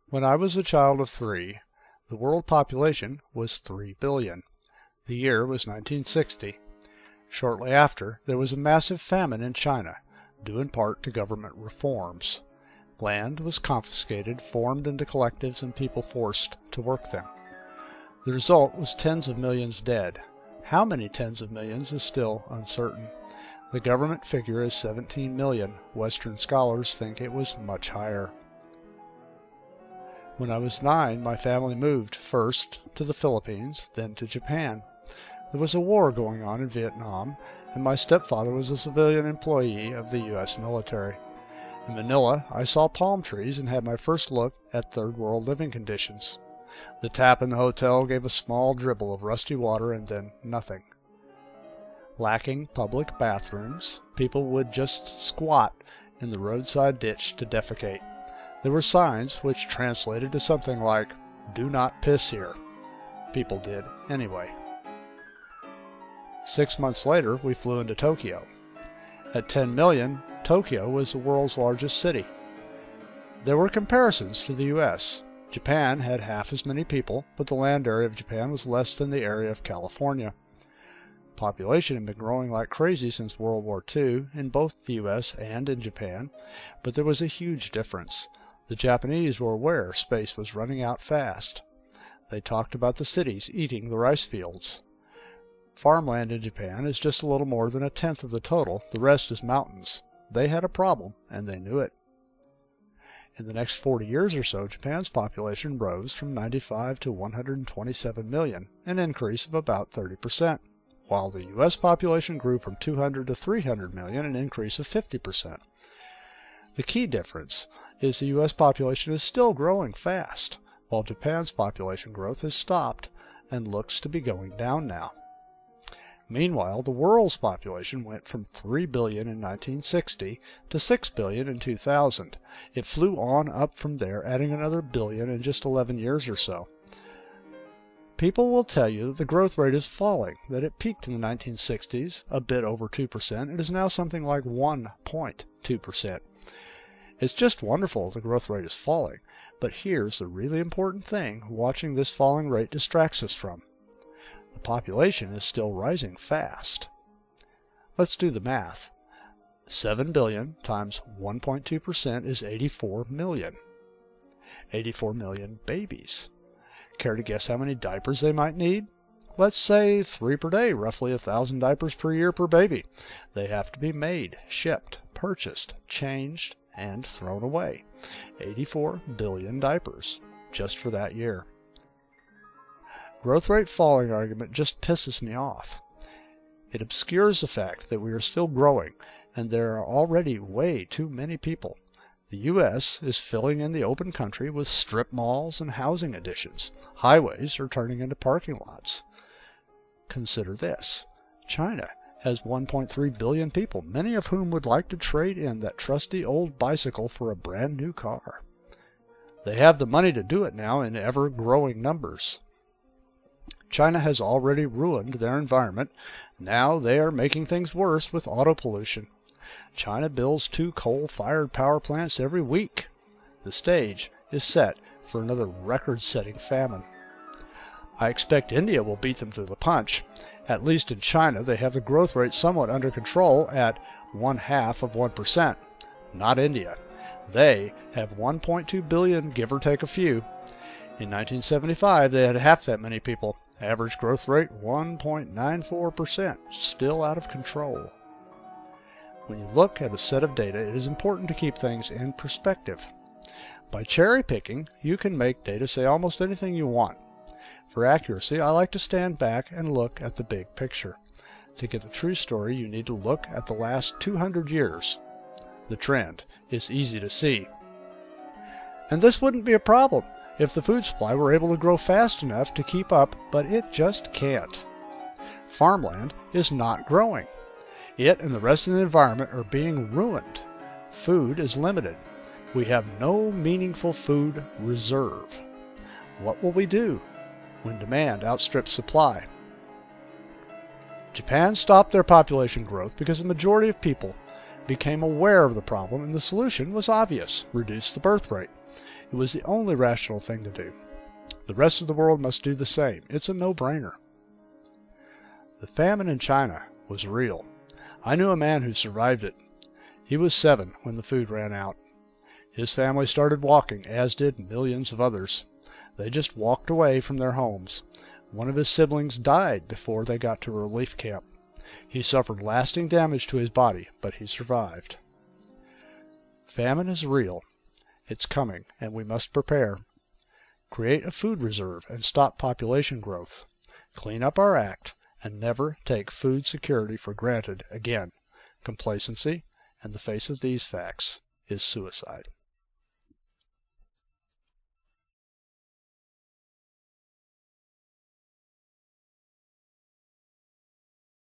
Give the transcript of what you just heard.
When I was a child of 3, the world population was 3 billion. The year was 1960. Shortly after, there was a massive famine in China, due in part to government reforms. Land was confiscated, formed into collectives, and people forced to work them. The result was tens of millions dead. How many tens of millions is still uncertain. The government figure is 17 million. Western scholars think it was much higher. When I was 9, my family moved first to the Philippines, then to Japan. There was a war going on in Vietnam, and my stepfather was a civilian employee of the U.S. military. In Manila, I saw palm trees and had my first look at third world living conditions. The tap in the hotel gave a small dribble of rusty water and then nothing. Lacking public bathrooms, people would just squat in the roadside ditch to defecate. There were signs which translated to something like, "Do not piss here." People did anyway. 6 months later, we flew into Tokyo. At 10 million, Tokyo was the world's largest city. There were comparisons to the U.S. Japan had half as many people, but the land area of Japan was less than the area of California. Population had been growing like crazy since World War II in both the U.S. and in Japan, but there was a huge difference. The Japanese were aware space was running out fast. They talked about the cities eating the rice fields. Farmland in Japan is just a little more than 1/10 of the total. The rest is mountains. They had a problem, and they knew it. In the next 40 years or so, Japan's population rose from 95 to 127 million, an increase of about 30%, while the U.S. population grew from 200 to 300 million, an increase of 50%. The key difference is the U.S. population is still growing fast, while Japan's population growth has stopped and looks to be going down now. Meanwhile, the world's population went from 3 billion in 1960 to 6 billion in 2000. It flew on up from there, adding another billion in just 11 years or so. People will tell you that the growth rate is falling, that it peaked in the 1960s, a bit over 2%. It is now something like 1.2%. It's just wonderful the growth rate is falling, but here's the really important thing watching this falling rate distracts us from. The population is still rising fast. Let's do the math. 7 billion times 1.2% is 84 million. 84 million babies. Care to guess how many diapers they might need? Let's say 3 per day, roughly 1,000 diapers per year per baby. They have to be made, shipped, purchased, changed, and thrown away. 84 billion diapers, just for that year. Growth rate falling argument just pisses me off. It obscures the fact that we are still growing, and there are already way too many people. The U.S. is filling in the open country with strip malls and housing additions. Highways are turning into parking lots. Consider this. China has 1.3 billion people, many of whom would like to trade in that trusty old bicycle for a brand new car. They have the money to do it now in ever-growing numbers. China has already ruined their environment. Now they are making things worse with auto pollution. China builds 2 coal-fired power plants every week. The stage is set for another record-setting famine. I expect India will beat them to the punch. At least in China, they have the growth rate somewhat under control at 0.5%. Not India. They have 1.2 billion, give or take a few. In 1975, they had half that many people. Average growth rate 1.94%, still out of control. When you look at a set of data, it is important to keep things in perspective. By cherry picking, you can make data say almost anything you want. For accuracy, I like to stand back and look at the big picture. To get the true story, you need to look at the last 200 years. The trend is easy to see. And this wouldn't be a problem if the food supply were able to grow fast enough to keep up, but it just can't. Farmland is not growing. It and the rest of the environment are being ruined. Food is limited. We have no meaningful food reserve. What will we do when demand outstrips supply? Japan stopped their population growth because the majority of people became aware of the problem, and the solution was obvious: reduce the birth rate. It was the only rational thing to do. The rest of the world must do the same. It's a no-brainer. The famine in China was real. I knew a man who survived it. He was 7 when the food ran out. His family started walking, as did millions of others. They just walked away from their homes. One of his siblings died before they got to a relief camp. He suffered lasting damage to his body, but he survived. Famine is real. It's coming, and we must prepare. Create a food reserve and stop population growth. Clean up our act, and never take food security for granted again. Complacency, in the face of these facts, is suicide.